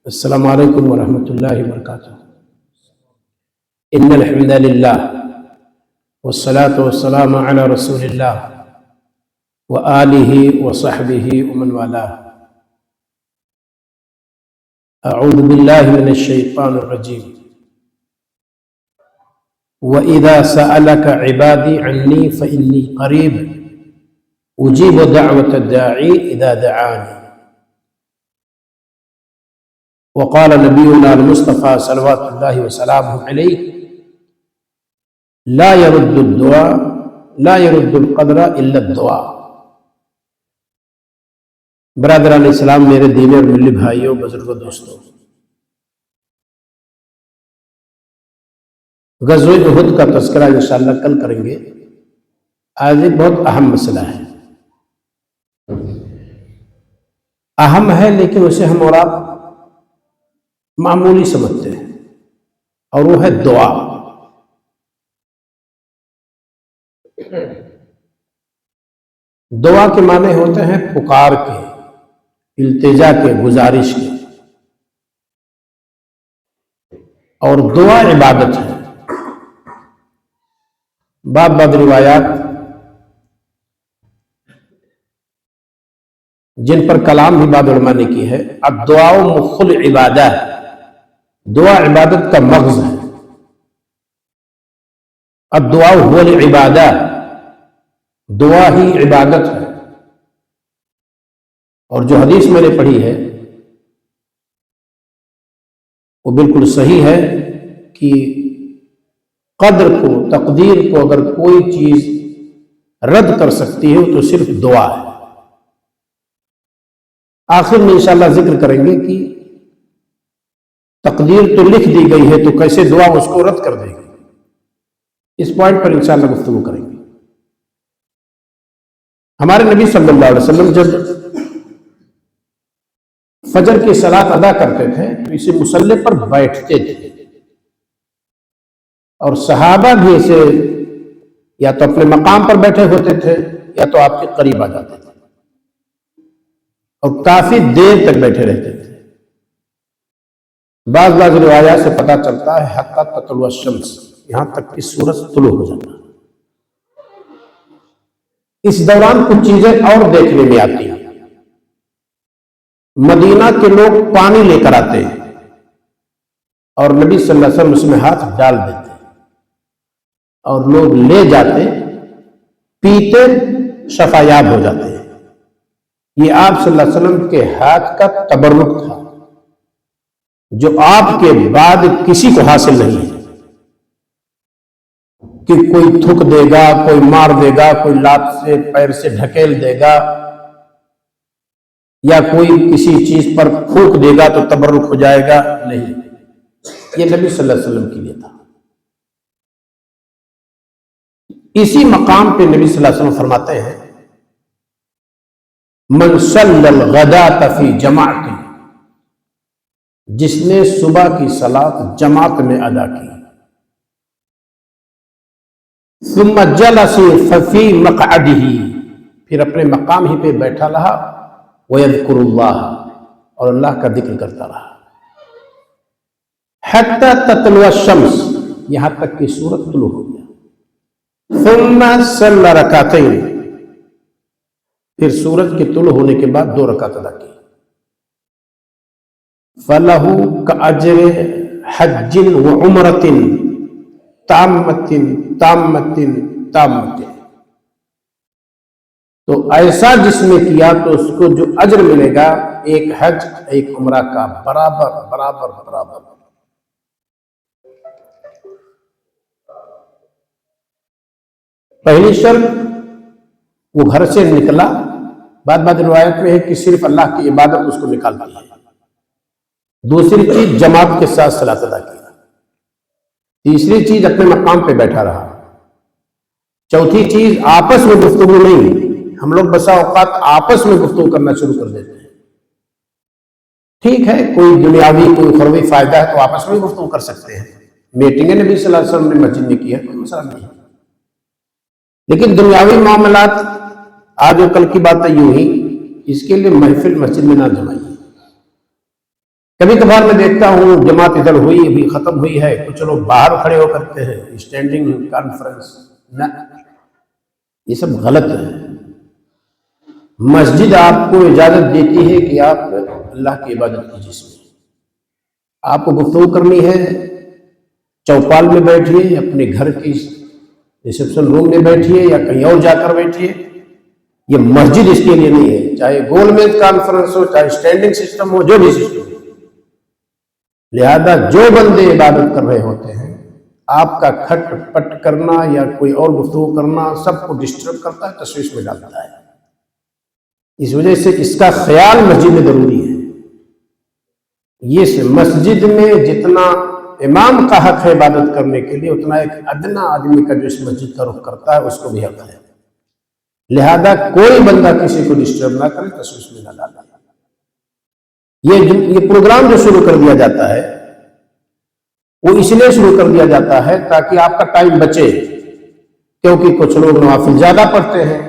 السلام علیکم ورحمۃ اللہ وبرکاتہ۔ ان الحمد للہ والصلاة والسلام علی رسول اللہ وآلہ وصحبہ ومن والاه۔ اعوذ باللہ من الشیطان الرجیم۔ وَإِذَا سَأَلَكَ عِبَادِي عَنِّي فَإِنِّي قَرِيبٌ أُجِيبُ دَعْوَةَ الدَّاعِ إِذَا دَعَانِ۔ وقال نبينا المصطفى صلوات الله وسلامه عليه لا يرد القدر الا الدعاء۔ برادران اسلام، میرے دینی اور ملی بھائیوں، بزرگوں، دوستوں، غزوہ احد کا تذکرہ انشاءاللہ کل کریں گے۔ آج ایک بہت اہم مسئلہ ہے، اہم ہے لیکن اسے ہم اور آپ معمولی سمجھتے ہیں، اور وہ ہے دعا۔ دعا کے معنی ہوتے ہیں پکار کے، التجا کے، گزارش کے، اور دعا عبادت ہے۔ بعض روایات جن پر کلام بھی بعض علماء نے کی ہے، الدعاء مخ العبادہ، دعا عبادت کا مغز ہے۔ الدعاء هو العبادہ، دعا ہی عبادت ہے۔ اور جو حدیث میں نے پڑھی ہے وہ بالکل صحیح ہے کہ قدر کو، تقدیر کو اگر کوئی چیز رد کر سکتی ہے تو صرف دعا ہے۔ آخر میں انشاءاللہ ذکر کریں گے کہ تقدیر تو لکھ دی گئی ہے تو کیسے دعا اس کو رد کر دے گی، اس پوائنٹ پر انشاءاللہ گفتگو کریں گے۔ ہمارے نبی صلی اللہ علیہ وسلم جب فجر کی صلاۃ ادا کرتے تھے تو اسے مصلی پر بیٹھتے تھے، اور صحابہ بھی اسے یا تو اپنے مقام پر بیٹھے ہوتے تھے یا تو آپ کے قریب آ جاتے تھے، اور کافی دیر تک بیٹھے رہتے تھے۔ بعض روایات سے پتہ چلتا ہے حتی تطلع الشمس، یہاں تک کہ سورج طلوع ہو جاتا۔ اس دوران کچھ چیزیں اور دیکھنے میں آتی ہیں۔ مدینہ کے لوگ پانی لے کر آتے ہیں اور نبی صلی اللہ علیہ وسلم اس میں ہاتھ ڈال دیتے، اور لوگ لے جاتے، پیتے، شفا یاب ہو جاتے ہیں۔ یہ آپ صلی اللہ علیہ وسلم کے ہاتھ کا تبرک تھا، جو آپ کے بعد کسی کو حاصل نہیں ہے، کہ کوئی تھک دے گا، کوئی مار دے گا، کوئی لات سے پیر سے ڈھکیل دے گا، یا کوئی کسی چیز پر پھونک دے گا تو تبرک ہو جائے گا، نہیں، یہ نبی صلی اللہ علیہ وسلم کے لیے تھا۔ اسی مقام پہ نبی صلی اللہ علیہ وسلم فرماتے ہیں من صلی الغداۃ فی جماعت، جس نے صبح کی صلاۃ جماعت میں ادا کی، ثم جلس فی مقعدہ، پھر اپنے مقام ہی پہ بیٹھا رہا، ویذکر اللہ، اور اللہ کا ذکر کرتا رہا، حتی تطلع الشمس، یہاں تک کہ سورج طلوع ہو گیا، ثم صلی رکعتین، پھر سورج کے طلوع ہونے کے بعد 2 رکعت ادا کی، فَلَهُ كَأَجْرِ حَجٍّ وَعُمْرَةٍ تَامَّةٍ تَامَّةٍ تَامَّةٍ، تو ایسا جس نے کیا تو اس کو جو اجر ملے گا ایک حج ایک عمرہ کا برابر برابر برابر۔ پہلی شرط وہ گھر سے نکلا، بعد روایت میں ہے کہ صرف اللہ کی عبادت اس کو نکالتی ہے۔ دوسری چیز جماعت کے ساتھ صلاۃ ادا کی۔ تیسری چیز اپنے مقام پہ بیٹھا رہا۔ چوتھی چیز آپس میں گفتگو نہیں، ہم لوگ بسا اوقات آپس میں گفتگو کرنا شروع کر دیتے ہیں۔ ٹھیک ہے، کوئی دنیاوی کوئی اخروی فائدہ ہے تو آپس میں گفتگو کر سکتے ہیں، میٹنگیں نبی صلی اللہ علیہ وسلم نے مسجد میں کی ہے، کوئی مسئلہ نہیں ہے، لیکن دنیاوی معاملات آج و کل کی بات ہے، یوں ہی اس کے لیے محفل مسجد میں نہ جمائیے۔ کبھی کبھار میں دیکھتا ہوں جماعت ادھر ہوئی ابھی ختم ہوئی ہے، کچھ لوگ باہر کھڑے ہو کرتے ہیں اسٹینڈنگ کانفرنس، نہ، یہ سب غلط ہے۔ مسجد آپ کو اجازت دیتی ہے کہ آپ اللہ کی عبادت کیجیے، اس میں آپ کو گفتگو کرنی ہے چوپال میں بیٹھیے، اپنے گھر کی ریسیپشن روم میں بیٹھیے یا کہیں اور جا کر بیٹھیے، یہ مسجد اس کے لیے نہیں ہے، چاہے گول میز کانفرنس ہو، چاہے اسٹینڈنگ سسٹم ہو، جو بھی سسٹم ہو۔ لہذا جو بندے عبادت کر رہے ہوتے ہیں، آپ کا کھٹ پٹ کرنا یا کوئی اور گفتگو کرنا سب کو ڈسٹرب کرتا ہے، تشویش میں ڈالتا ہے۔ اس وجہ سے اس کا خیال مسجد میں ضروری ہے۔ یہ مسجد میں جتنا امام کا حق ہے عبادت کرنے کے لیے، اتنا ایک ادنا آدمی کا جو اس مسجد کا رخ کرتا ہے اس کو بھی حق ہے۔ لہذا کوئی بندہ کسی کو ڈسٹرب نہ کرے، تشویش میں نہ ڈالے۔ یہ پروگرام جو شروع کر دیا جاتا ہے وہ اس لیے شروع کر دیا جاتا ہے تاکہ آپ کا ٹائم بچے، کیونکہ کچھ لوگ نوافل زیادہ پڑھتے ہیں،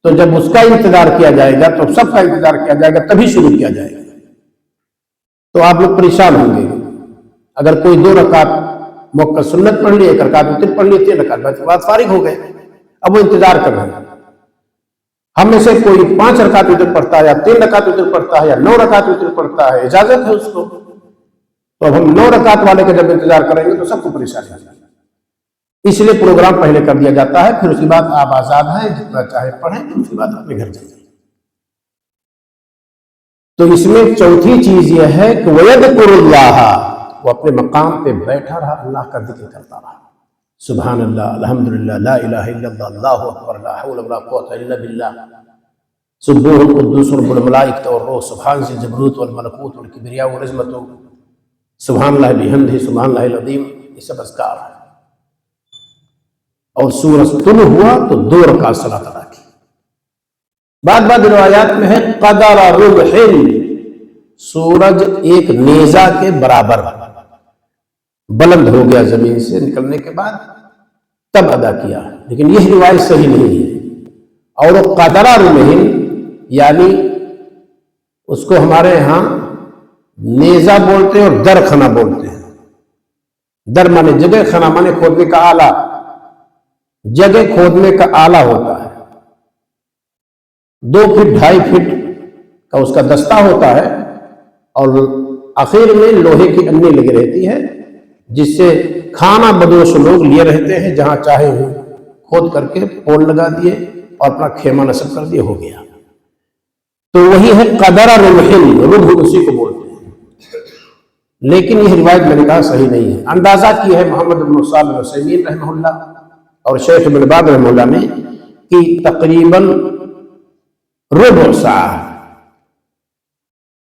تو جب اس کا انتظار کیا جائے گا تو سب کا انتظار کیا جائے گا، تبھی شروع کیا جائے گا، تو آپ لوگ پریشان ہوں گے۔ اگر کوئی 2 رکعت موقع سنت پڑھ لی، 1 رکعت وتر پڑھ لی، 3 رکعت بعد فارغ ہو گئے، اب وہ انتظار کر رہے ہیں۔ ہم میں سے کوئی 5 رکعت وتر پڑھتا ہے یا 3 رکعت وتر پڑھتا ہے یا 9 رکعت وتر پڑھتا ہے، اجازت ہے اس کو، تو اب ہم 9 رکعت والے کا جب انتظار کریں گے تو سب کو پریشانی ہوگی۔ اس لیے پروگرام پہلے کر دیا جاتا ہے، پھر اس کے بعد آپ آزاد ہیں، جتنا چاہے پڑھیں، اس کے بعد اپنے گھر جائیں۔ تو اس میں چوتھی چیز یہ ہے کہ وَيَذْكُرُ اللَّهَ، وہ اپنے مقام پہ بیٹھا رہا، اللہ کا ذکر کرتا رہا، سبحان اللہ، الحمدللہ، لا الہ الا اللہ، اللہ اکبر، لا حول ولا قوة الا باللہ، سبوح القدوس رب الملائکۃ والروح، سبحان ذی الجبروت والملکوت والکبریاء والعظمۃ، سبحان اللہ بحمدہ، سبحان اللہ العظیم، یہ سب اذکار ہے۔ اور سورج طلوع ہوا تو 2 رکعت صلاۃ ادا کی۔ بعد روایات میں ہے قدر ربح، سورج ایک نیزہ کے برابر بلند ہو گیا زمین سے نکلنے کے بعد، تب ادا کیا، لیکن یہ روایت صحیح نہیں ہے۔ اور وہ قدر ربح یعنی اس کو ہمارے ہاں نیزہ بولتے ہیں اور در خانہ بولتے ہیں۔ در مانے جگہ، خانہ مانے کھودنے کا آلہ، جگہ کھودنے کا آلہ ہوتا ہے، 2 فٹ 2.5 فٹ کا اس کا دستہ ہوتا ہے، اور آخر میں لوہے کی انی لگی رہتی ہے جس سے کھانا بدوش لوگ لیے رہتے ہیں، جہاں چاہے ہو کھود کر کے پول لگا دیے اور اپنا خیمہ نصب کر دیے، ہو گیا۔ تو وہی ہے قدر ربح، ربح اسی کو بولتے ہیں، لیکن یہ روایت میں نے کہا صحیح نہیں ہے۔ اندازہ کی ہے محمد بن صالح العثیمین رحمہ اللہ اور شیخ ابن باز رحمہ اللہ نے کہ تقریباً ربع ساعہ،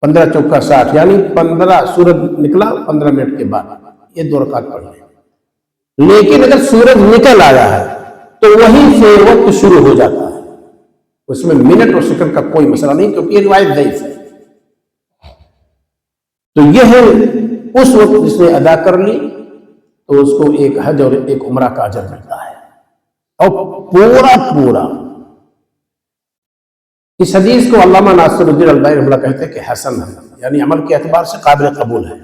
15 چوکا 60، یعنی 15 سورج نکلا 15 منٹ کے بعد یہ 2 رکعت پڑھ لیں۔ لیکن اگر سورج نکل آیا ہے تو وہیں سے وقت شروع ہو جاتا ہے، اس میں منٹ اور سیکنڈ کا کوئی مسئلہ نہیں، کیونکہ یہ روایت ضعیف ہے۔ تو یہ ہے اس وقت جس نے ادا کر لی تو اس کو ایک حج اور ایک عمرہ کا اجر ملتا ہے، اور پورا اس حدیث کو علامہ ناصر الدین البانی رحمہ اللہ کہتے ہیں کہ حسن ہے، یعنی عمل کے اعتبار سے قابل قبول ہے۔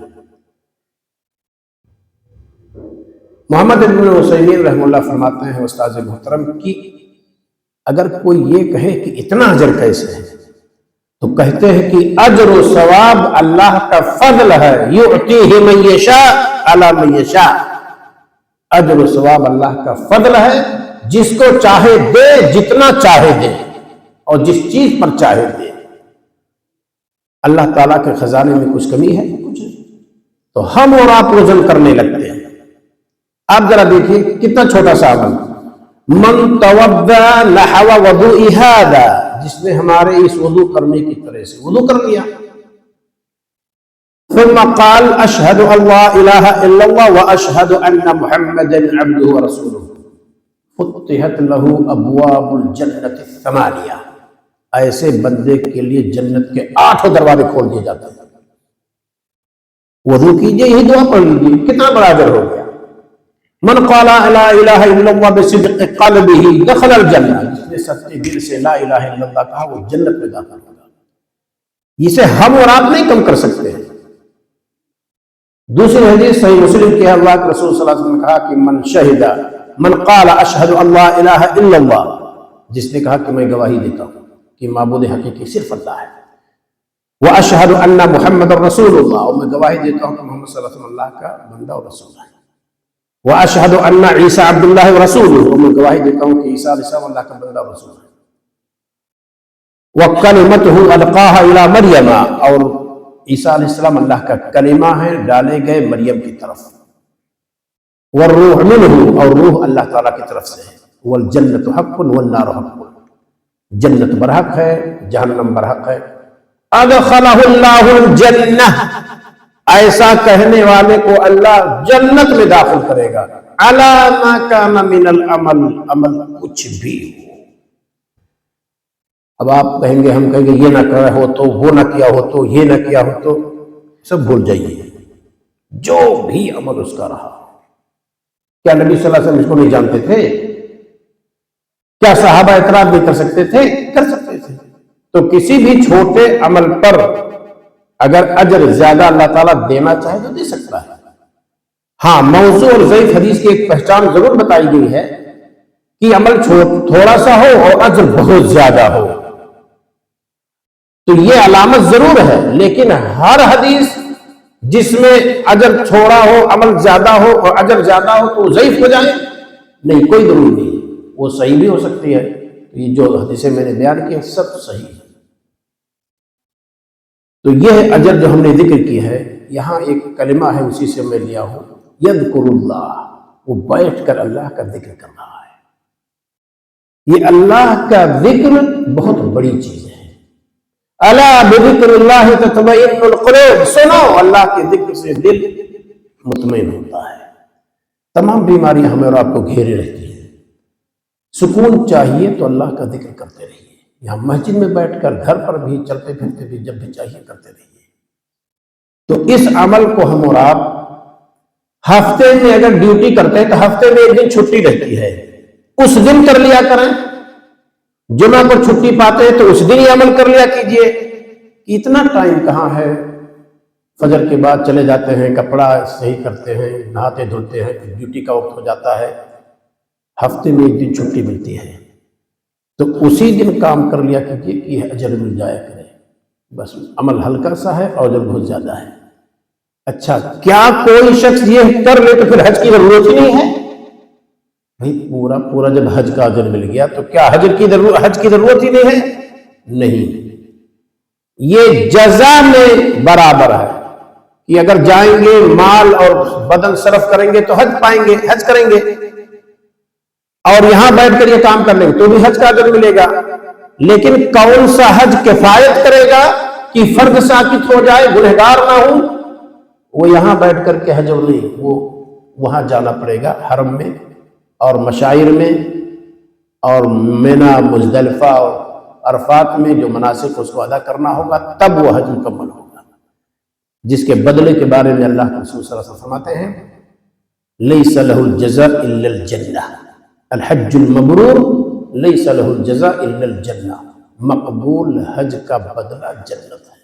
محمد ابن عثیمین رحمہ اللہ فرماتے ہیں استاذ محترم کی اگر کوئی یہ کہے کہ اتنا اجر کیسے ہے، تو کہتے ہیں کہ اجر و ثواب اللہ کا فضل ہے، یعطیہ من یشاء علی من یشاء، اجر و ثواب اللہ کا فضل ہے، جس کو چاہے دے، جتنا چاہے دے، اور جس چیز پر چاہے دے۔ اللہ تعالیٰ کے خزانے میں کچھ کمی ہے؟ کچھ نہیں۔ تو ہم اور آپ وزن کرنے لگتے ہیں۔ آپ ذرا دیکھیے کتنا چھوٹا سا عمل، من توضأ نحو وضوء ھذا، جس نے ہمارے اس وضو کرنے کی طرح سے وضو کر لیا، ثم قال اشہد ان لا الہ الا اللہ واشہد ان محمدا عبدہ ورسولہ، فتحت لہ ابواب الجنت الثمانیہ، ایسے بندے کے لیے جنت کے 8 دروازے کھول دیے جاتے ہیں۔ وضو کیجئے، یہی دعا پڑھ لیجیے، کتنا بڑا اجر ہو گیا۔ من قال لا الہ الا اللہ بصدق قلبہ دخل الجنہ، جس نے سچے دل سے لا الہ الا اللہ کہا وہ جنت میں داخل ہوگا۔ اسے ہم اور آپ نہیں کم کر سکتے ہیں، دوسری حدیث صحیح مسلم کی ہے، اللہ کے رسول صلی اللہ علیہ وسلم نے کہا کہ من شہد من قال اشہد اللہ الہ الا اللہ، جس نے کہا کہ میں گواہی دیتا ہوں کہ معبود حقیقی صرف اللہ ہے، واشہد ان محمد رسول اللہ، اور میں گواہی دیتا ہوں کہ محمد صلی اللہ علیہ وسلم اللہ کا بندہ اور رسول ہے، واشہد ان عیسیٰ عبد اللہ ورسولہ، اور میں گواہی دیتا ہوں کہ عیسیٰ علیہ السلام اللہ کا بندہ اور رسول ہے، وَكَلِمَتُهُ أَلْقَاهَا إِلَى مَرْيَمَ، اور عیسیٰ علیہ السلام اللہ کا کلمہ ہے ڈالے گئے مریم کی طرف، وَالرُّوحُ مِنْهُ، اور روح اللہ تعالیٰ کی طرف سے ہے، وَالْجَنَّةُ حَقٌّ وَالنَّارُ حَقٌّ، جنت برحق ہے جہنم برحق ہے، أَدْخَلَهُ اللَّهُ الْجَنَّةَ، ایسا کہنے والے کو اللہ جنت میں داخل کرے گا، عَلَى مَا كَانَ مِنَ الْعَمَلِ، عمل کچھ بھی ہو۔ اب آپ کہیں گے، ہم کہیں گے یہ نہ کرا ہو تو، وہ نہ کیا ہو تو، یہ نہ کیا ہو تو، سب بھول جائیے، جو بھی عمل اس کا رہا۔ کیا نبی صلی اللہ علیہ وسلم اس کو نہیں جانتے تھے؟ کیا صحابہ اعتراض نہیں کر سکتے تھے؟ کر سکتے تھے۔ تو کسی بھی چھوٹے عمل پر اگر اجر زیادہ اللہ تعالیٰ دینا چاہے تو دے سکتا ہے۔ ہاں، موضوع اور ضعیف حدیث کی ایک پہچان ضرور بتائی گئی ہے کہ عمل تھوڑا سا ہو اور اجر بہت زیادہ ہو، تو یہ علامت ضرور ہے، لیکن ہر حدیث جس میں اجر تھوڑا ہو عمل زیادہ ہو اور اجر زیادہ ہو تو وہ ضعیف ہو جائے؟ نہیں، کوئی ضرور نہیں، وہ صحیح بھی ہو سکتی ہے۔ یہ جو حدیثیں میں نے بیان کی سب صحیح ہے۔ تو یہ اجر جو ہم نے ذکر کی ہے، یہاں ایک کلمہ ہے اسی سے میں لیا ہوں، یذکر اللہ، وہ بیٹھ کر اللہ کا ذکر کر رہا ہے۔ یہ اللہ کا ذکر بہت بڑی چیز ہے۔ الا بذکر اللہ تطمئن القلوب، سنو، اللہ کے ذکر سے دل مطمئن ہوتا ہے۔ تمام بیماریاں ہمیں اور آپ کو گھیرے رہتی ہیں، سکون چاہیے تو اللہ کا ذکر کرتے رہیے، یہاں مسجد میں بیٹھ کر، گھر پر بھی، چلتے پھرتے بھی، جب بھی چاہیے کرتے رہیے۔ تو اس عمل کو ہم اور آپ ہفتے میں اگر ڈیوٹی کرتے ہیں تو ہفتے میں ایک دن چھٹی رہتی ہے، اس دن کر لیا کریں۔ جمعہ پر چھٹی پاتے ہیں تو اس دن ہی عمل کر لیا کیجئے۔ اتنا ٹائم کہاں ہے؟ فجر کے بعد چلے جاتے ہیں، کپڑا صحیح کرتے ہیں، نہاتے دھوتے ہیں، ڈیوٹی کا وقت ہو جاتا ہے، ہفتے میں ایک دن چھٹی ملتی ہے تو اسی دن کام کر لیا کیجئے کہ یہ اجر مل جایا کرے۔ بس عمل ہلکا سا ہے اور اجر بہت زیادہ ہے۔ اچھا، کیا کوئی شخص یہ کر لے تو پھر حج کی ضرورت ہی نہیں ہے؟ بھئی پورا جب حج کا اجر مل گیا تو کیا حج کی ضرورت ہی نہیں ہے؟ نہیں، یہ جزا میں برابر ہے کہ اگر جائیں گے مال اور بدن صرف کریں گے تو حج پائیں گے، حج کریں گے، اور یہاں بیٹھ کر یہ کام کر لیں گے تو بھی حج کا اجر ملے گا۔ لیکن کون سا حج کفایت کرے گا کہ فرض ساقط ہو جائے، گنہگار نہ ہوں؟ وہ یہاں بیٹھ کر کے حج نہیں، وہ وہاں جانا پڑے گا، حرم میں اور مشاعر میں اور منی، مزدلفہ اور عرفات میں جو مناسک اس کو ادا کرنا ہوگا، تب وہ حج مکمل ہوگا، جس کے بدلے کے بارے میں اللہ کے رسول صلی اللہ علیہ وسلم فرماتے ہیں، لیس لہ الجزاء الا الجنہ، الحج المبرور لیس لہ الجزاء الا الجنہ، مقبول حج کا بدلہ جنت ہے۔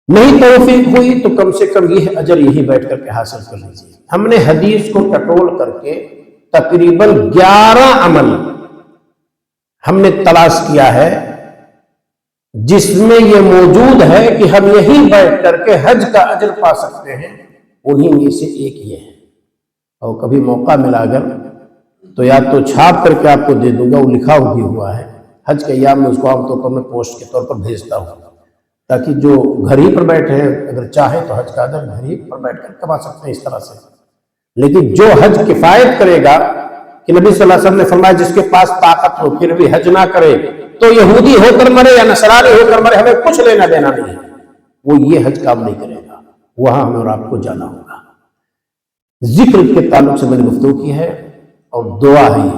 نہیں توفیق ہوئی تو کم سے کم یہ اجر یہی بیٹھ کر کے حاصل کر لیجیے۔ ہم نے حدیث کو ٹٹول کر کے تقریباً 11 عمل ہم نے تلاش کیا ہے جس میں یہ موجود ہے کہ ہم یہی بیٹھ کر کے حج کا اجر پا سکتے ہیں، انہی میں سے ایک یہ ہے۔ اور کبھی موقع ملا اگر تو یا تو چھاپ کر کے آپ کو دے دوں گا، وہ لکھا بھی ہوا ہے، حج کے ایام میں اس کو عام طور پر میں پوسٹ کے طور پر بھیجتا ہوں، تاکہ جو گھر ہی پر بیٹھے ہیں اگر چاہے تو حج کا اجر گھر ہی پر بیٹھ کر کما سکتے ہیں اس طرح سے۔ لیکن جو حج کفایت کرے گا، کہ نبی صلی اللہ علیہ وسلم نے فرمایا جس کے پاس طاقت ہو پھر بھی حج نہ کرے تو یہودی ہو کر مرے یا نصرانی ہو کر مرے، ہمیں کچھ لینا دینا نہیں ہے، وہ یہ حج کام نہیں کرے گا، وہاں ہمیں اور آپ کو جانا ہوگا۔ ذکر کے تعلق سے میں نے گفتگو کی ہے، اور دعا ہے،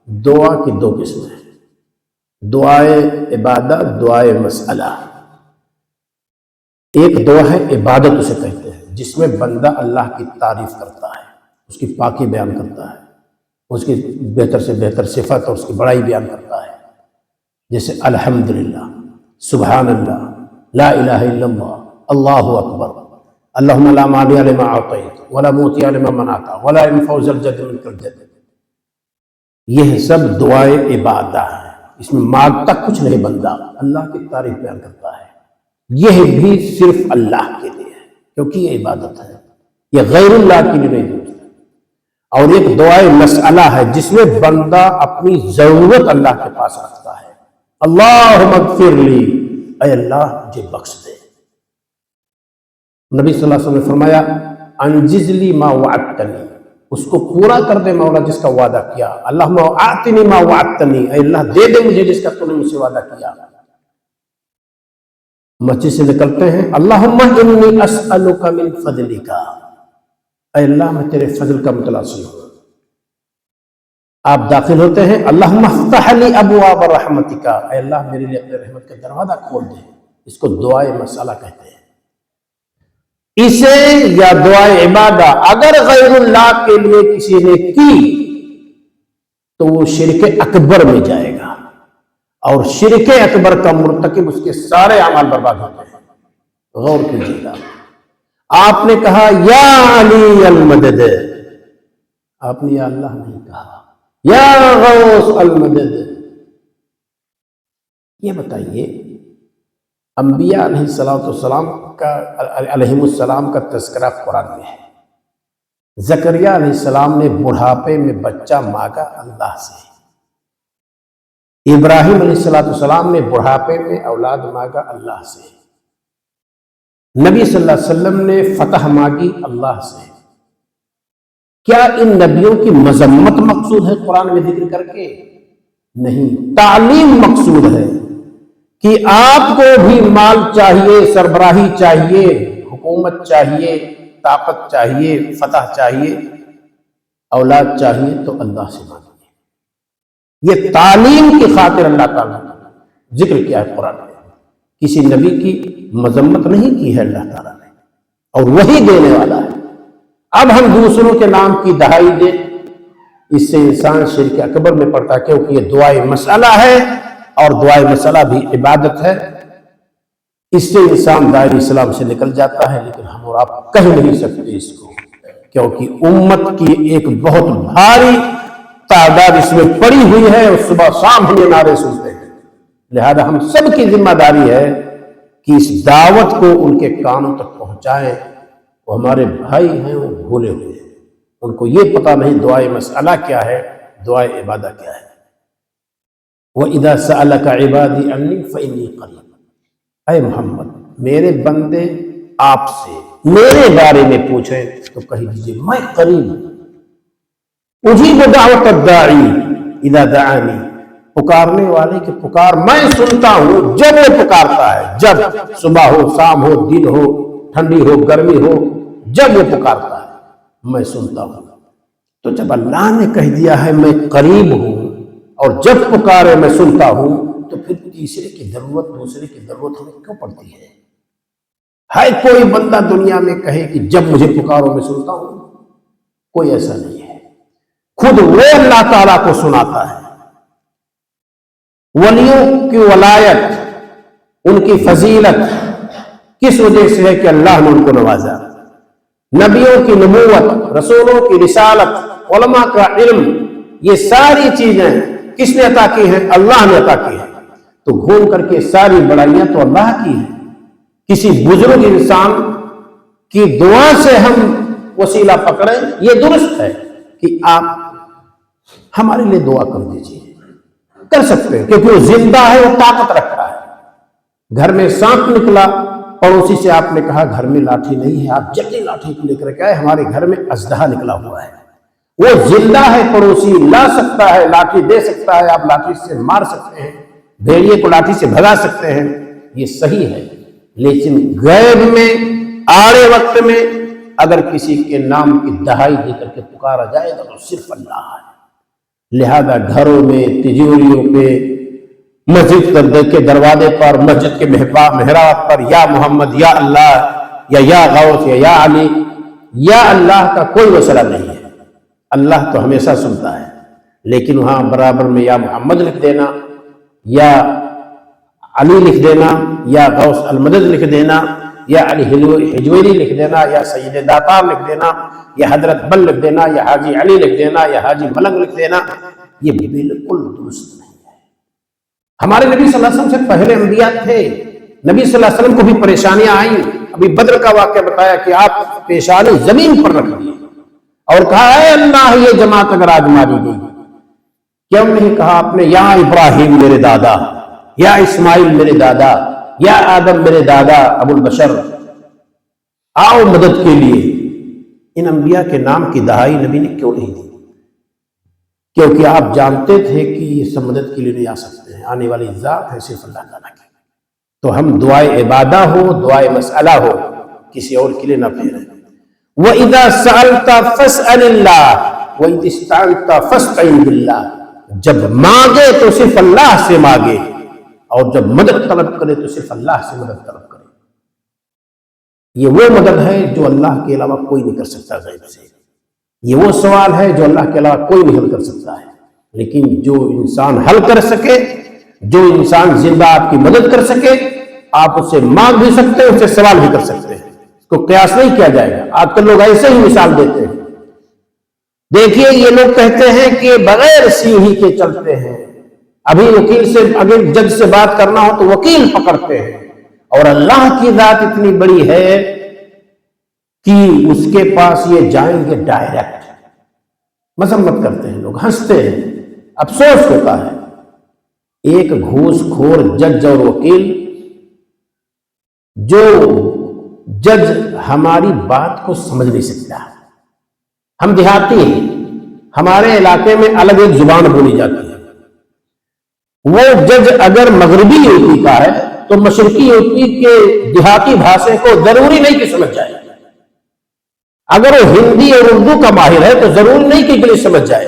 دعا کی 2 قسمیں ہیں، دعائے عبادت، دعائے مسئلہ۔ ایک دعا ہے عبادت اسے کہتے ہیں، جس میں بندہ اللہ کی تعریف کرتا ہے، اس کی پاکی بیان کرتا ہے، اس کی بہتر سے بہتر صفت اور اس کی بڑائی بیان کرتا ہے، جیسے الحمدللہ، سبحان اللہ، لا الہ الا اللہ، اللہ اکبر، اللہم لا مانع لما اعطیت ولا معطی لما منعت ولا ينفع ذا الجد منک الجد. یہ سب دعائے عبادہ ہے، اس میں مانگتا کچھ نہیں بندہ، اللہ کی تعریف بیان کرتا ہے. یہ بھی صرف اللہ کے لیے ہے کیونکہ یہ عبادت ہے، یہ غیر اللہ کے لیے نہیں ہے. اور ایک دعائے مسئلہ ہے جس میں بندہ اپنی ضرورت اللہ کے پاس رکھتا ہے. اللہم اغفر لی، اے اللہ مجھے بخش دے. نبی صلی اللہ علیہ وسلم نے فرمایا انجز لی ما وعدتنی، اس کو پورا کر دے مولا جس کا وعدہ کیا. اللہم اعطنی ما وعدتنی، اے اللہ دے دے مجھے جس کا تو نے مجھ سے وعدہ کیا. مسجد سے نکلتے ہیں اللہم انی اسألک من فضلک، اے اللہ میں تیرے فضل کا متلاسی ہوں. آپ داخل ہوتے ہیں اللہم افتح لی ابواب رحمتک، اے اللہ میرے لیے اپنے رحمت کا دروازہ کھول دے. اس کو دعائے مسئلہ کہتے ہیں. اسے یا دعائے عبادہ اگر غیر اللہ کے لیے کسی نے کی تو وہ شرک اکبر میں جائے گا، اور شرک اکبر کا مرتکب اس کے سارے اعمال برباد ہوتے ہیں. غور کیجیے گا. آپ نے کہا یا علی المدد، آپ نے یا اللہ نہیں کہا، یا غوث المدد. یہ بتائیے انبیاء علیہ السلام کا تذکرہ قرآن میں ہے. زکریہ علیہ السلام نے بڑھاپے میں بچہ مانگا اللہ سے. ابراہیم علیہ السلام نے بڑھاپے میں اولاد مانگا اللہ سے. نبی صلی اللہ علیہ وسلم نے فتح مانگی اللہ سے. کیا ان نبیوں کی مذمت مقصود ہے قرآن میں ذکر کر کے؟ نہیں، تعلیم مقصود ہے کہ آپ کو بھی مال چاہیے، سربراہی چاہیے، حکومت چاہیے، طاقت چاہیے، فتح چاہیے، اولاد چاہیے تو اللہ سے مانگیے. یہ تعلیم کی خاطر اللہ تعالیٰ نے ذکر کیا ہے قرآن میں. کسی نبی کی مذمت نہیں کی ہے اللہ تعالیٰ نے، اور وہی دینے والا ہے. اب ہم دوسروں کے نام کی دہائی دیں، اس سے انسان شرک اکبر میں پڑتا ہے، کیونکہ یہ دعائے مسئلہ ہے اور دعائے مسئلہ بھی عبادت ہے. اس سے انسان دائرہ اسلام سے نکل جاتا ہے. لیکن ہم اور آپ کہہ نہیں سکتے اس کو، کیونکہ امت کی ایک بہت بھاری تعداد اس میں پڑی ہوئی ہے اور صبح شام ہم یہ نعرے سنتے ہیں. لہذا ہم سب کی ذمہ داری ہے کہ اس دعوت کو ان کے کانوں تک پہنچائیں. وہ ہمارے بھائی ہیں، وہ بھولے ہوئے ہیں، ان کو یہ پتہ نہیں دعائے مسئلہ کیا ہے، دعائے عبادہ کیا ہے. وَإِذَا سَأَلَكَ عِبَادِي عَنِّي فَإِنِّي قَرِيبٌ، اے محمد میرے بندے آپ سے میرے بارے میں پوچھیں تو کہہ دیجئے میں قریب ہوں. اجیب دعوت الداعی اذا دعانی، پکارنے والے کی پکار میں سنتا ہوں جب وہ پکارتا ہے. جب صبح ہو، شام ہو، دن ہو، ٹھنڈی ہو، گرمی ہو، جب وہ پکارتا ہے میں سنتا ہوں. تو جب اللہ نے کہہ دیا ہے میں قریب ہوں اور جب پکارے میں سنتا ہوں، تو پھر تیسرے کی ضرورت، دوسرے کی ضرورت ہمیں کیوں پڑتی ہے؟ ہے کوئی بندہ دنیا میں کہے کہ جب مجھے پکارو میں سنتا ہوں؟ کوئی ایسا نہیں ہے. خود وہ اللہ تعالیٰ کو سناتا ہے. ولیوں کی ولایت، ان کی فضیلت کس وجہ سے ہے کہ اللہ نے ان کو نوازا. نبیوں کی نبوت، رسولوں کی رسالت، علماء کا علم، یہ ساری چیزیں کس نے عطا کی ہیں؟ اللہ نے عطا کی ہیں. تو گھوم کر کے ساری بڑائیاں تو اللہ کی ہیں. کسی بزرگ انسان کی دعا سے ہم وسیلہ پکڑیں یہ درست ہے کہ آپ ہمارے لیے دعا کر دیجیے. کر سکتے ہیں کیونکہ وہ زندہ ہے، وہ طاقت رکھتا ہے. گھر میں سانپ نکلا، پڑوسی سے آپ نے کہا گھر میں لاٹھی نہیں ہے، آپ جلدی لاٹھی کو لے کر کے آئے، ہمارے گھر میں اژدہا نکلا ہوا ہے. وہ زندہ ہے، پڑوسی لا سکتا ہے، لاٹھی دے سکتا ہے، آپ لاٹھی سے مار سکتے ہیں، بھیڑیے کو لاٹھی سے بھگا سکتے ہیں، یہ صحیح ہے. لیکن غیب میں، آڑے وقت میں اگر کسی کے نام کی دہائی دے کر کے پکارا جائے گا تو صرف اللہ ہے. لہذا گھروں میں، تجوریوں پہ، مسجد کے دروازے پر، مسجد کے محراب پر یا محمد یا اللہ یا غوث یا علی یا اللہ کا کوئی مسئلہ نہیں ہے. اللہ تو ہمیشہ سنتا ہے، لیکن وہاں برابر میں یا محمد لکھ دینا، یا علی لکھ دینا، یا غوث المدد لکھ دینا، یا علی حجویری لکھ دینا، یا سید داتار لکھ دینا، یا حضرت بل لکھ دینا، یا حاجی علی لکھ دینا، یا حاجی ملنگ لکھ دینا، یہ بالکل درست نہیں ہے۔ ہمارے نبی صلی اللہ علیہ وسلم سے پہلے انبیاء تھے، نبی صلی اللہ علیہ وسلم کو بھی پریشانیاں آئیں۔ ابھی بدر کا واقعہ بتایا کہ آپ پیشانی زمین پر رکھ دیے اور کہا اے اللہ یہ جماعت اگر آج ماری گئی، کیوں نہیں کہا آپ نے یا ابراہیم میرے دادا، یا اسماعیل میرے دادا، یا آدم میرے دادا ابو البشر، آؤ مدد کے لیے۔ ان انبیاء کے نام کی دہائی نبی نے کیوں نہیں دی؟ کیونکہ آپ جانتے تھے کہ یہ سب مدد کے لیے نہیں آ سکتے ہیں، آنے والی ذات ہے صرف اللہ تعالیٰ کی۔ تو ہم دعائے عبادہ ہو، دعائے مسئلہ ہو، کسی اور کے لیے نہ پھیریں۔ وَإِذَا سَأَلْتَ فَاسْأَلِ اللَّهِ وَإِذَا اسْتَعَنْتَ فَاسْتَعِنْ بِاللَّهِ، جب مانگے تو صرف اللہ سے مانگے، اور جب مدد طلب کرے تو صرف اللہ سے مدد طلب کرے۔ یہ وہ مدد ہے جو اللہ کے علاوہ کوئی نہیں کر سکتا غیب سے، یہ وہ سوال ہے جو اللہ کے علاوہ کوئی نہیں حل کر سکتا ہے۔ لیکن جو انسان حل کر سکے، جو انسان زندہ آپ کی مدد کر سکے، آپ اسے مانگ بھی سکتے ہیں، اسے سوال بھی کر سکتے ہیں، اس کو قیاس نہیں کیا جائے گا۔ آج کل لوگ ایسے ہی مثال دیتے ہیں، دیکھیے یہ لوگ کہتے ہیں کہ بغیر سیڑھی کے چلتے ہیں، ابھی وکیل سے اگر جج سے بات کرنا ہو تو وکیل پکڑتے ہیں، اور اللہ کی ذات اتنی بڑی ہے کہ اس کے پاس یہ جائیں گے ڈائریکٹ۔ مذمت کرتے ہیں لوگ، ہنستے ہیں، افسوس ہوتا ہے۔ ایک گھوس خور جج اور وکیل، جو جج ہماری بات کو سمجھ نہیں سکتا۔ ہم دیہاتی ہیں، ہمارے علاقے میں الگ ایک زبان بولی جاتی ہے۔ وہ جج اگر مغربی یوپی کا ہے تو مشرقی یوپی کے دیہاتی بھاشے کو ضروری نہیں کہ سمجھ جائے، اگر وہ ہندی اور اردو کا ماہر ہے تو ضروری نہیں کہ انگلش سمجھ جائے،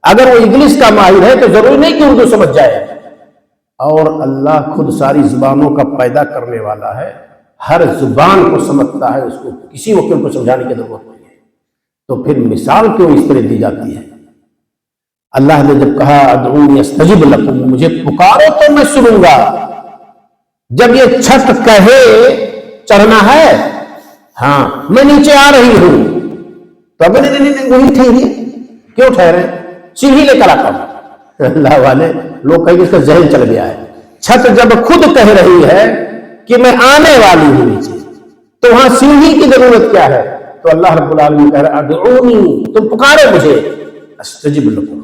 اگر وہ انگلش کا ماہر ہے تو ضروری نہیں کہ اردو سمجھ جائے۔ اور اللہ خود ساری زبانوں کا پیدا کرنے والا ہے، ہر زبان کو سمجھتا ہے، اس کو کسی وکیل کو سمجھانے کی ضرورت نہیں ہے۔ تو پھر مثال کیوں اس طرح دی جاتی ہے؟ اللہ نے جب کہا ادعونی استجب لکم، مجھے پکارو تو میں سنوں گا۔ جب یہ چھت کہے چڑھنا ہے، ہاں میں نیچے آ رہی ہوں، تو اب نہیں وہی ٹھہری، کیوں ٹھہرے؟ سیڑھی لے کر آتا ہوں۔ اللہ والے لوگ کہیں اس کا ذہن چل گیا ہے۔ چھت جب خود کہہ رہی ہے کہ میں آنے والی ہوں نیچے، تو وہاں سیڑھی کی ضرورت کیا ہے؟ تو اللہ رب العالمین کہہ رہا ہے ادعونی، تم پکارو مجھے، استجب لکم،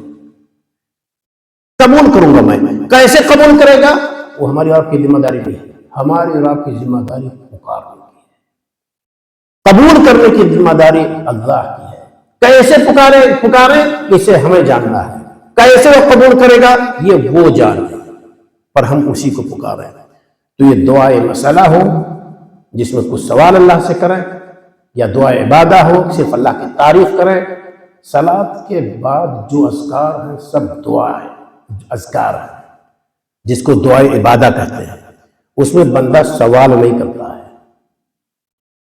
قبول کروں گا میں۔ کیسے قبول کرے گا؟ وہ ہماری اور آپ کی ذمہ داری نہیں ہے، ہماری اور آپ کی ذمہ داری پکارنے کی ہے، قبول کرنے کی ذمہ داری اللہ کی ہے۔ کیسے پکارے اسے ہمیں جاننا ہے، کیسے وہ قبول کرے گا یہ وہ جانے، پر ہم اسی کو پکاریں۔ تو یہ دعائے مسئلہ ہو جس میں کچھ سوال اللہ سے کریں، یا دعائے عبادہ ہو صرف اللہ کی تعریف کریں۔ صلاۃ کے بعد جو اذکار ہیں سب دعا ہے، اذکار ہے، جس کو دعائے عبادہ کہتے ہیں۔ اس میں بندہ سوال نہیں کرتا ہے،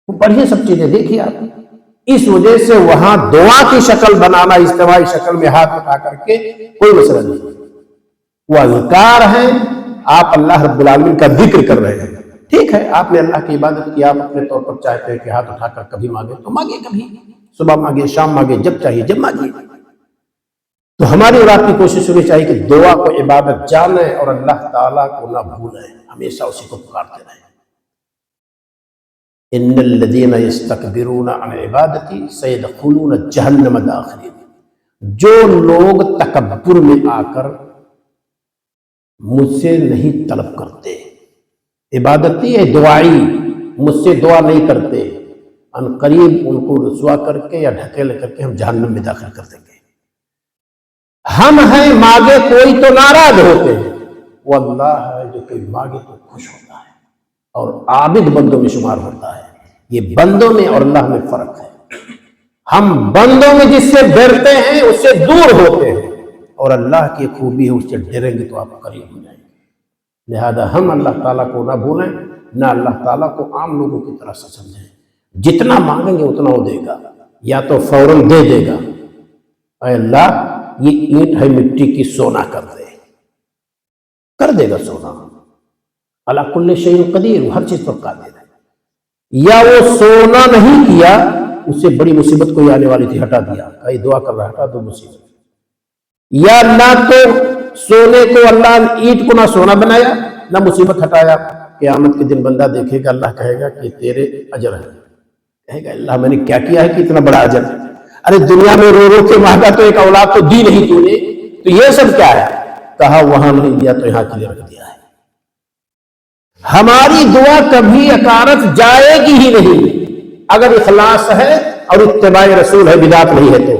وہ پڑھیے سب چیزیں دیکھیے آپ۔ اس وجہ سے وہاں دعا کی شکل بنانا، اجتماعی شکل میں ہاتھ اٹھا کر کے، کوئی مسئلہ نہیں۔ وہ اذکار ہیں، آپ اللہ رب العالمین کا ذکر کر رہے ہیں، ٹھیک ہے، آپ نے اللہ کی عبادت کی، آپ اپنے طور پر چاہتے ہیں کہ ہاتھ اٹھا کر کبھی مانگے تو مانگے، کبھی صبح مانگے، شام مانگے، جب چاہیے جب مانگے۔ تو ہماری اور آپ کی کوشش ہونی چاہیے کہ دعا کو عبادت جانیں اور اللہ تعالیٰ کو نہ بھولیں، ہمیشہ اسی کو پکارتے رہیں۔ ان الذین یستکبرون عن عبادتی سیدخلون جہنم داخرین، جو لوگ تکبر میں آ کر مجھ سے نہیں طلب کرتے، عبادتی ہے دعائی، مجھ سے دعا نہیں کرتے، ان قریب ان کو رسوا کر کے یا ڈھکیل کر کے ہم جہنم میں داخل کر دیں گے۔ ہم ہیں مانگے کوئی تو ناراض ہوتے ہیں، وہ اللہ ہے جو کوئی مانگے تو خوش ہوتا ہے اور عابد بندوں میں شمار ہوتا ہے۔ یہ بندوں میں اور اللہ میں فرق ہے۔ ہم بندوں میں جس سے ڈرتے ہیں اس سے دور ہوتے ہیں، اور اللہ کی خوبی ہے اس سے ڈریں گے تو آپ قریب ہو جائیں گے۔ لہذا ہم اللہ تعالیٰ کو نہ بھولیں، نہ اللہ تعالیٰ کو عام لوگوں کی طرح سے سمجھیں۔ جتنا مانگیں گے اتنا وہ دے گا، یا تو فوراً دے دے گا، اے اللہ یہ اینٹ ہے مٹی کی، سونا کر دے گا سونا۔ اللہ کل شیء قدیر، ہر چیز پر قادر ہے۔ یا وہ سونا نہیں کیا، اس سے بڑی مصیبت کوئی آنے والی تھی، ہٹا دیا، کئی دعا کر رہا ہٹا دو مصیبت. یا نہ تو سونے کو اللہ اینٹ کو نہ سونا بنایا نہ مصیبت ہٹایا. قیامت کے دن بندہ دیکھے گا، اللہ کہے گا کہ تیرے اجر ہے. کہے گا اللہ میں نے کیا کیا ہے کہ اتنا بڑا اجر؟ ارے دنیا میں رو رو کے مانگا تو ایک اولاد تو دی نہیں تو نے، تو یہ سب کیا ہے؟ کہا وہاں نہیں دیا تو یہاں کے لیے رکھ دیا ہے. ہماری دعا کبھی اکارت جائے گی ہی نہیں اگر اخلاص ہے اور اتباع رسول ہے، بدعت نہیں ہے تو.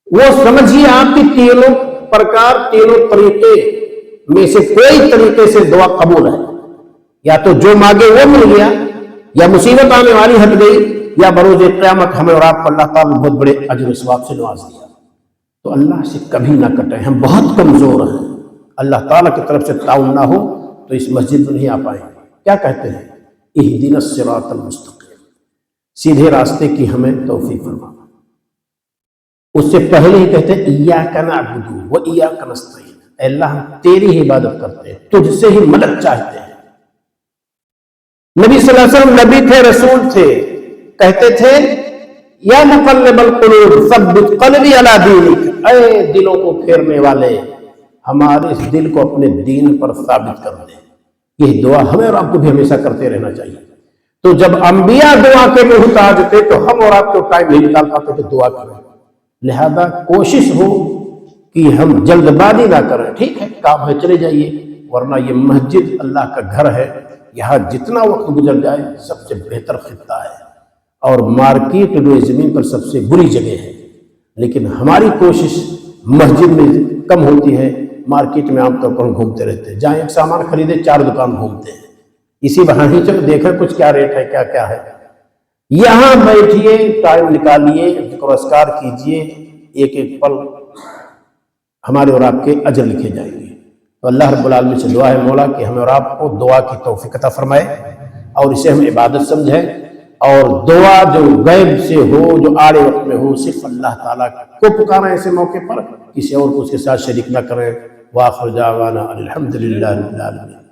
وہ سمجھیے آپ کی تینوں پرکار، تینوں طریقے میں سے کوئی طریقے سے دعا قبول ہے. یا تو جو مانگے وہ مل گیا، یا مصیبت آنے والی ہٹ گئی، یا بروز قیامت ہمیں اور آپ کو اللہ تعالیٰ نے بہت بڑے اجر و ثواب سے نواز دیا. تو اللہ سے کبھی نہ کٹے. ہم بہت کمزور ہیں، اللہ تعالیٰ کی طرف سے تعاون نہ ہو تو اس مسجد میں نہیں آ پائیں. کیا کہتے ہیں؟ اہدنا الصراط المستقیم، سیدھے راستے کی ہمیں توفیق فرما. اس سے پہلے ہی کہتے ہیں ایاک نعبد و ایاک نستعین، اے اللہ ہم تیری ہی عبادت کرتے ہیں، تجھ سے ہی مدد چاہتے ہیں. نبی صلی اللہ علیہ وسلم نبی تھے، رسول تھے، کہتے تھے یا مقلب القلوب ثبت قلبی علی دینک، اے دلوں کو پھیرنے والے ہمارے اس دل کو اپنے دین پر ثابت کر دے. یہ دعا ہمیں اور آپ کو بھی ہمیشہ کرتے رہنا چاہیے. تو جب انبیاء دعا کے محتاج تھے تو ہم اور آپ کو ٹائم نہیں نکال پاتے تو دعا کریں. لہذا کوشش ہو کہ ہم جلد بازی نہ کریں. ٹھیک ہے کام ہے چلے جائیے، ورنہ یہ مسجد اللہ کا گھر ہے، یہاں جتنا وقت گزر جائے سب سے بہتر خطہ ہے. اور مارکیٹ روئے زمین پر سب سے بری جگہ ہے. لیکن ہماری کوشش مسجد میں کم ہوتی ہے، مارکیٹ میں عام طور پر ہم گھومتے رہتے ہیں. جہاں ایک سامان خریدے 4 دکان گھومتے ہیں. اسی بہانے چلو دیکھیں کچھ کیا ریٹ ہے، کیا کیا ہے. یہاں بیٹھیے، ٹائم نکالیے، ذکر و اذکار کیجئے، ایک ایک پل ہمارے اور آپ کے اجر لکھے جائیں گے. تو اللہ رب العالمین سے دعا ہے مولا کہ ہمیں اور آپ کو دعا کی توفیق عطا فرمائے اور اسے ہم عبادت سمجھیں. اور دعا جو غیب سے ہو، جو آڑے وقت میں ہو، صرف اللہ تعالیٰ کو پکاریں ایسے موقع پر، کسی اور کو اس کے ساتھ شریک نہ کریں. وآخر دعوانا الحمدللہ رب العالمین.